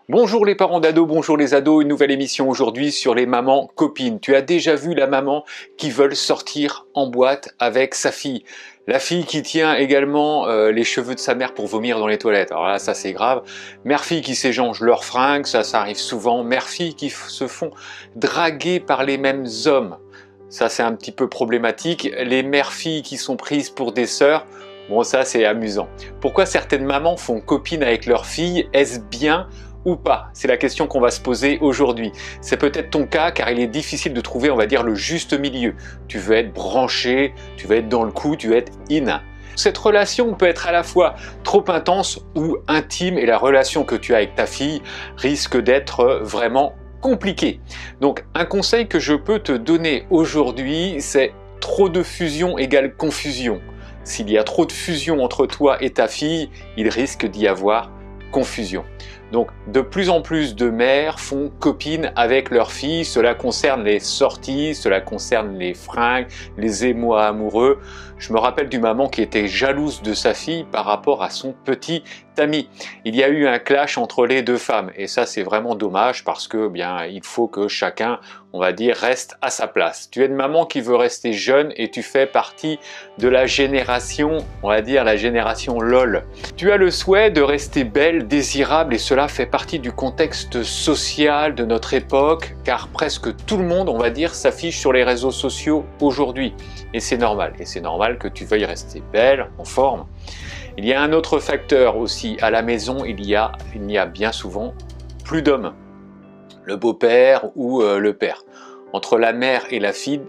Bonjour les parents d'ados, bonjour les ados, une nouvelle émission aujourd'hui sur les mamans copines. Tu as déjà vu la maman qui veut sortir en boîte avec sa fille. La fille qui tient également les cheveux de sa mère pour vomir dans les toilettes. Alors là, ça c'est grave. Mère-fille qui s'échangent leurs fringues, ça arrive souvent. Mère-fille qui se font draguer par les mêmes hommes. Ça c'est un petit peu problématique. Les mères-filles qui sont prises pour des sœurs. Bon, ça c'est amusant. Pourquoi certaines mamans font copine avec leurs filles? Est-ce bien ou pas? C'est la question qu'on va se poser aujourd'hui. C'est peut-être ton cas car il est difficile de trouver, on va dire, le juste milieu. Tu veux être branché, tu veux être dans le coup, tu veux être in. Cette relation peut être à la fois trop intense ou intime et la relation que tu as avec ta fille risque d'être vraiment compliquée. Donc un conseil que je peux te donner aujourd'hui, c'est trop de fusion égale confusion. S'il y a trop de fusion entre toi et ta fille, il risque d'y avoir confusion. Donc de plus en plus de mères font copine avec leurs filles, cela concerne les sorties, cela concerne les fringues, les émois amoureux. Je me rappelle d'une maman qui était jalouse de sa fille par rapport à son petit ami. Il y a eu un clash entre les deux femmes et ça c'est vraiment dommage parce que bien il faut que chacun, on va dire, reste à sa place. Tu es une maman qui veut rester jeune et tu fais partie de la génération, on va dire la génération LOL. Tu as le souhait de rester belle, désirable et cela fait partie du contexte social de notre époque car presque tout le monde, on va dire, s'affiche sur les réseaux sociaux aujourd'hui et c'est normal que tu veuilles rester belle, en forme. Il y a un autre facteur aussi, à la maison il y a bien souvent plus d'hommes, le beau-père ou le père. Entre la mère et la fille,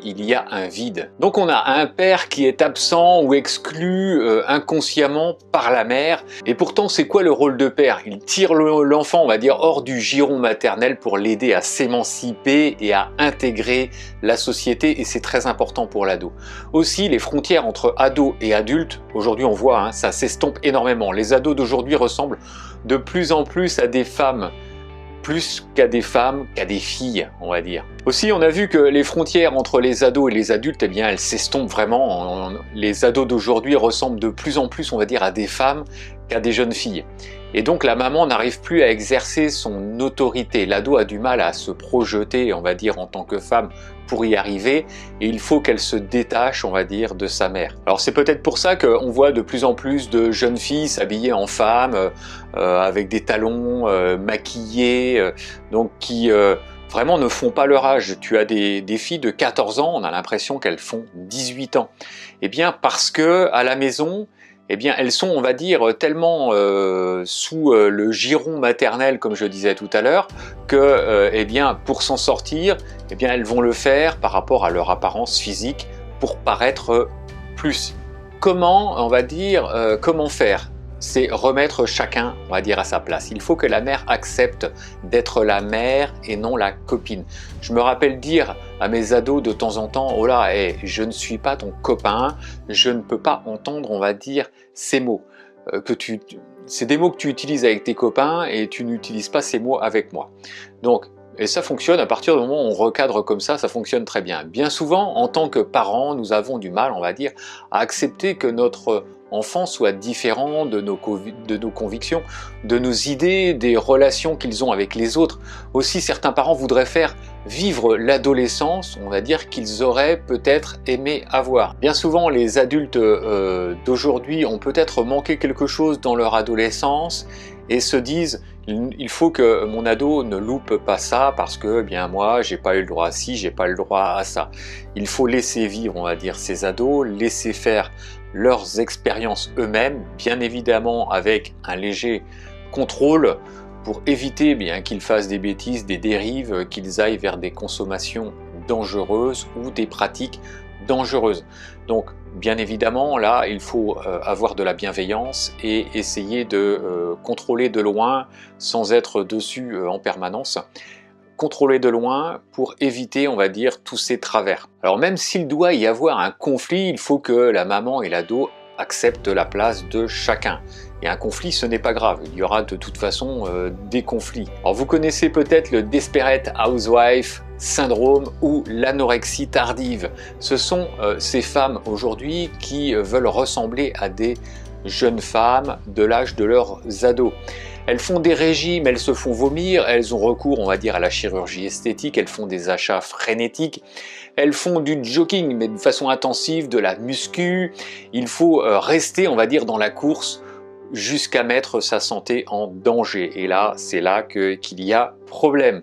il y a un vide. Donc on a un père qui est absent ou exclu inconsciemment par la mère. Et pourtant, c'est quoi le rôle de père? Il tire l'enfant, on va dire, hors du giron maternel pour l'aider à s'émanciper et à intégrer la société. Et c'est très important pour l'ado. Aussi, les frontières entre ados et adultes, aujourd'hui on voit, hein, ça s'estompe énormément. Les ados d'aujourd'hui ressemblent de plus en plus à des femmes. Plus qu'à des femmes, qu'à des filles, on va dire. Aussi, on a vu que les frontières entre les ados et les adultes, eh bien, elles s'estompent vraiment. Les ados d'aujourd'hui ressemblent de plus en plus, on va dire, à des femmes qu'à des jeunes filles. Et donc, la maman n'arrive plus à exercer son autorité. L'ado a du mal à se projeter, on va dire, en tant que femme pour y arriver. Et il faut qu'elle se détache, on va dire, de sa mère. Alors, c'est peut-être pour ça qu'on voit de plus en plus de jeunes filles s'habiller en femmes, avec des talons maquillés, donc qui vraiment ne font pas leur âge. Tu as des filles de 14 ans, on a l'impression qu'elles font 18 ans. Eh bien, parce que à la maison, eh bien, elles sont, on va dire, tellement sous le giron maternel, comme je disais tout à l'heure, que, eh bien, pour s'en sortir, eh bien, elles vont le faire par rapport à leur apparence physique pour paraître plus. Comment, on va dire, comment faire? C'est remettre chacun, on va dire, à sa place. Il faut que la mère accepte d'être la mère et non la copine. Je me rappelle dire à mes ados de temps en temps, oh là, hey, je ne suis pas ton copain, je ne peux pas entendre, on va dire, ces mots. C'est des mots que tu utilises avec tes copains et tu n'utilises pas ces mots avec moi. Donc, et ça fonctionne, à partir du moment où on recadre comme ça fonctionne très bien. Bien souvent, en tant que parents, nous avons du mal, on va dire, à accepter que notre enfant soit différent de nos convictions, de nos idées, des relations qu'ils ont avec les autres. Aussi, certains parents voudraient faire vivre l'adolescence, on va dire, qu'ils auraient peut-être aimé avoir. Bien souvent, les adultes d'aujourd'hui ont peut-être manqué quelque chose dans leur adolescence et se disent il faut que mon ado ne loupe pas ça parce que bien moi j'ai pas eu le droit à ci, j'ai pas eu le droit à ça. Il faut laisser vivre, on va dire, ces ados, laisser faire leurs expériences eux-mêmes, bien évidemment avec un léger contrôle pour éviter bien qu'ils fassent des bêtises, des dérives, qu'ils aillent vers des consommations dangereuses ou des pratiques dangereuses. Donc bien évidemment là il faut avoir de la bienveillance et essayer de contrôler de loin sans être dessus en permanence. Contrôler de loin pour éviter, on va dire, tous ces travers. Alors même s'il doit y avoir un conflit, il faut que la maman et l'ado acceptent la place de chacun. Et un conflit, ce n'est pas grave, il y aura de toute façon des conflits. Alors vous connaissez peut-être le Desperate Housewife syndrome ou l'anorexie tardive. Ce sont ces femmes aujourd'hui qui veulent ressembler à des jeunes femmes de l'âge de leurs ados. Elles font des régimes, elles se font vomir, elles ont recours, on va dire, à la chirurgie esthétique, elles font des achats frénétiques, elles font du jogging, mais de façon intensive, de la muscu. Il faut rester, on va dire, dans la course jusqu'à mettre sa santé en danger. Et là, c'est là qu'il y a problème.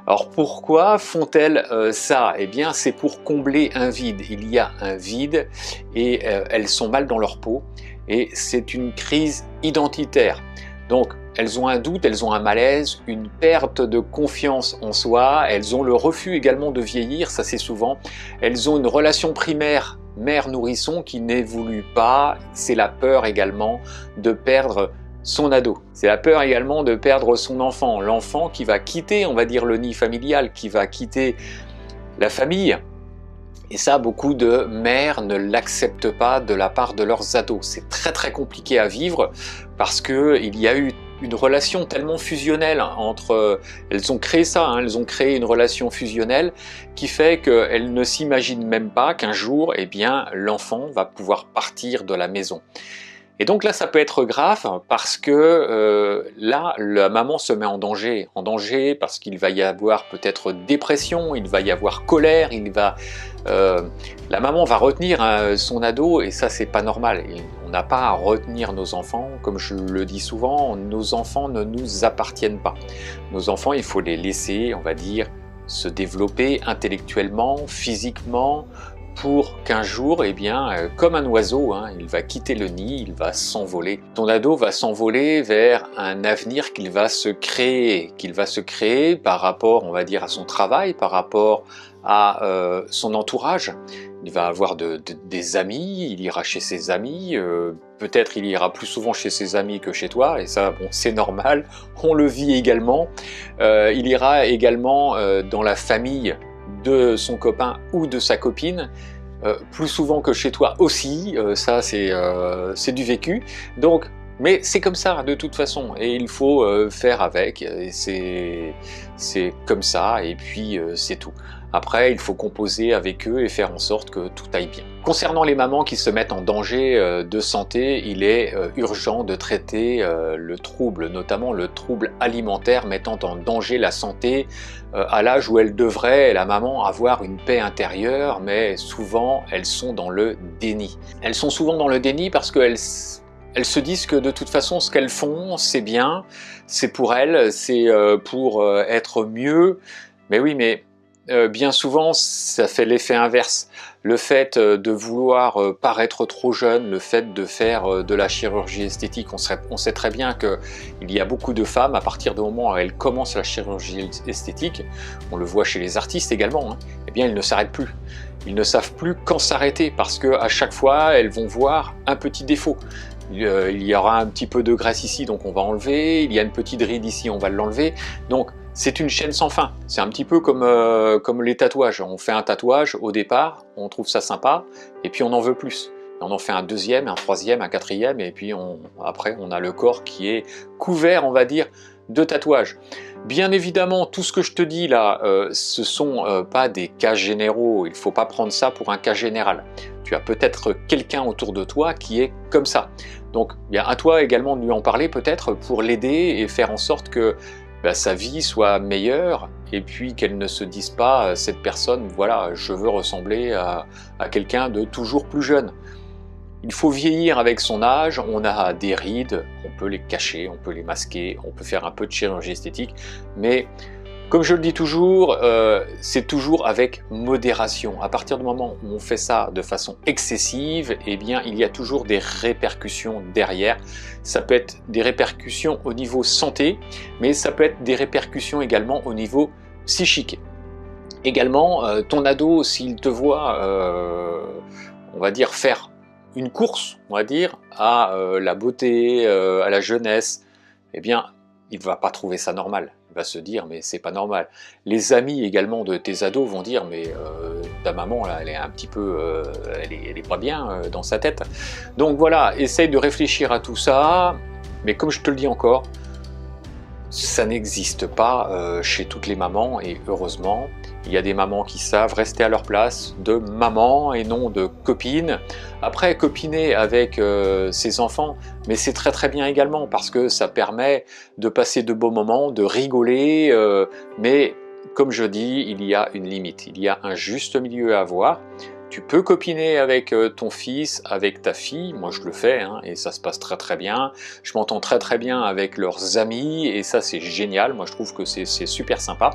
Alors pourquoi font-elles ça? Eh bien c'est pour combler un vide. Il y a un vide et elles sont mal dans leur peau et c'est une crise identitaire. Donc elles ont un doute, elles ont un malaise, une perte de confiance en soi, elles ont le refus également de vieillir, ça c'est souvent. Elles ont une relation primaire mère-nourrisson qui n'évolue pas, c'est la peur également de perdre son ado. C'est la peur également de perdre son enfant, l'enfant qui va quitter, on va dire, le nid familial, qui va quitter la famille. Et ça, beaucoup de mères ne l'acceptent pas de la part de leurs ados. C'est très très compliqué à vivre parce qu'il y a eu une relation tellement fusionnelle entre... Elles ont créé ça, hein, elles ont créé une relation fusionnelle qui fait qu'elles ne s'imaginent même pas qu'un jour, eh bien, l'enfant va pouvoir partir de la maison. Et donc là, ça peut être grave parce que là, la maman se met en danger parce qu'il va y avoir peut-être dépression, il va y avoir colère, la maman va retenir son ado et ça, c'est pas normal. On n'a pas à retenir nos enfants, comme je le dis souvent, nos enfants ne nous appartiennent pas. Nos enfants, il faut les laisser, on va dire, se développer intellectuellement, physiquement, pour qu'un jour, eh bien, comme un oiseau, hein, il va quitter le nid, il va s'envoler. Ton ado va s'envoler vers un avenir qu'il va se créer par rapport, on va dire, à son travail, par rapport à son entourage. Il va avoir des amis, il ira chez ses amis, peut-être il ira plus souvent chez ses amis que chez toi, et ça, bon, c'est normal, on le vit également. Il ira également dans la famille de son copain ou de sa copine, plus souvent que chez toi aussi, ça c'est du vécu. Donc, mais c'est comme ça de toute façon, et il faut faire avec, et c'est comme ça, et puis c'est tout. Après, il faut composer avec eux et faire en sorte que tout aille bien. Concernant les mamans qui se mettent en danger de santé, il est urgent de traiter le trouble, notamment le trouble alimentaire mettant en danger la santé à l'âge où elle devrait, la maman, avoir une paix intérieure, mais souvent elles sont dans le déni. Elles sont souvent dans le déni parce qu'elles se disent que de toute façon ce qu'elles font c'est bien, c'est pour elles, c'est pour être mieux, mais oui, mais bien souvent ça fait l'effet inverse. Le fait de vouloir paraître trop jeune, le fait de faire de la chirurgie esthétique, on sait très bien qu'il y a beaucoup de femmes, à partir du moment où elles commencent la chirurgie esthétique, on le voit chez les artistes également, hein, eh bien elles ne s'arrêtent plus. Ils ne savent plus quand s'arrêter parce qu'à chaque fois elles vont voir un petit défaut. Il y aura un petit peu de graisse ici, donc on va enlever, il y a une petite ride ici, on va l'enlever. Donc c'est une chaîne sans fin. C'est un petit peu comme les tatouages. On fait un tatouage au départ, on trouve ça sympa, et puis on en veut plus. On en fait un deuxième, un troisième, un quatrième, et puis après on a le corps qui est couvert, on va dire, de tatouages. Bien évidemment, tout ce que je te dis là, ce sont pas des cas généraux, il ne faut pas prendre ça pour un cas général. Tu as peut-être quelqu'un autour de toi qui est comme ça. Donc, bien à toi également de lui en parler peut-être pour l'aider et faire en sorte que sa vie soit meilleure et puis qu'elle ne se dise pas, cette personne, voilà, je veux ressembler à quelqu'un de toujours plus jeune. Il faut vieillir avec son âge, on a des rides, on peut les cacher, on peut les masquer, on peut faire un peu de chirurgie esthétique, mais comme je le dis toujours, c'est toujours avec modération. À partir du moment où on fait ça de façon excessive, eh bien, il y a toujours des répercussions derrière. Ça peut être des répercussions au niveau santé, mais ça peut être des répercussions également au niveau psychique. Également, ton ado, s'il te voit, on va dire, faire une course, on va dire, à la beauté, à la jeunesse, eh bien, il ne va pas trouver ça normal. Il va se dire, mais c'est pas normal. Les amis également de tes ados vont dire, mais ta maman, là, elle est un petit peu, elle est pas bien dans sa tête. Donc voilà, essaye de réfléchir à tout ça, mais comme je te le dis encore, ça n'existe pas chez toutes les mamans, et heureusement, Il y a des mamans qui savent rester à leur place de maman et non de copine. Après, copiner avec ses enfants, mais c'est très bien également parce que ça permet de passer de beaux moments, de rigoler, mais comme je dis, il y a une limite, il y a un juste milieu à avoir. Tu peux copiner avec ton fils, avec ta fille, moi je le fais hein, et ça se passe très bien. Je m'entends très bien avec leurs amis et ça c'est génial, moi je trouve que c'est super sympa.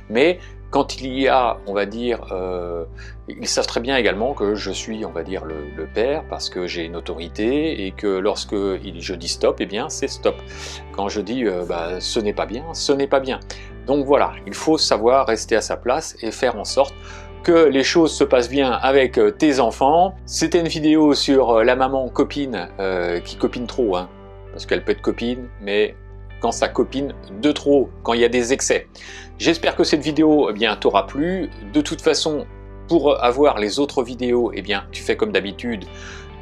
Mais quand il y a, on va dire, ils savent très bien également que je suis, on va dire, le père parce que j'ai une autorité et que lorsque je dis stop, eh bien c'est stop. Quand je dis bah, ce n'est pas bien, ce n'est pas bien. Donc voilà, il faut savoir rester à sa place et faire en sorte que les choses se passent bien avec tes enfants. C'était une vidéo sur la maman copine qui copine trop, hein, parce qu'elle peut être copine, mais quand ça copine de trop, quand il y a des excès. J'espère que cette vidéo eh bien, t'aura plu. De toute façon, pour avoir les autres vidéos, eh bien, tu fais comme d'habitude,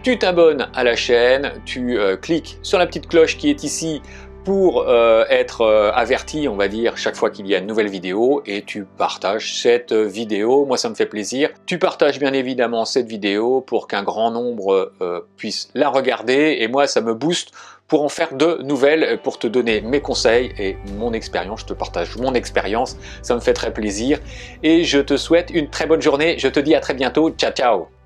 tu t'abonnes à la chaîne, tu cliques sur la petite cloche qui est ici pour être averti, on va dire, chaque fois qu'il y a une nouvelle vidéo et tu partages cette vidéo, moi ça me fait plaisir. Tu partages bien évidemment cette vidéo pour qu'un grand nombre puisse la regarder et moi ça me booste pour en faire de nouvelles, pour te donner mes conseils et mon expérience. Je te partage mon expérience, ça me fait très plaisir et je te souhaite une très bonne journée. Je te dis à très bientôt, ciao ciao.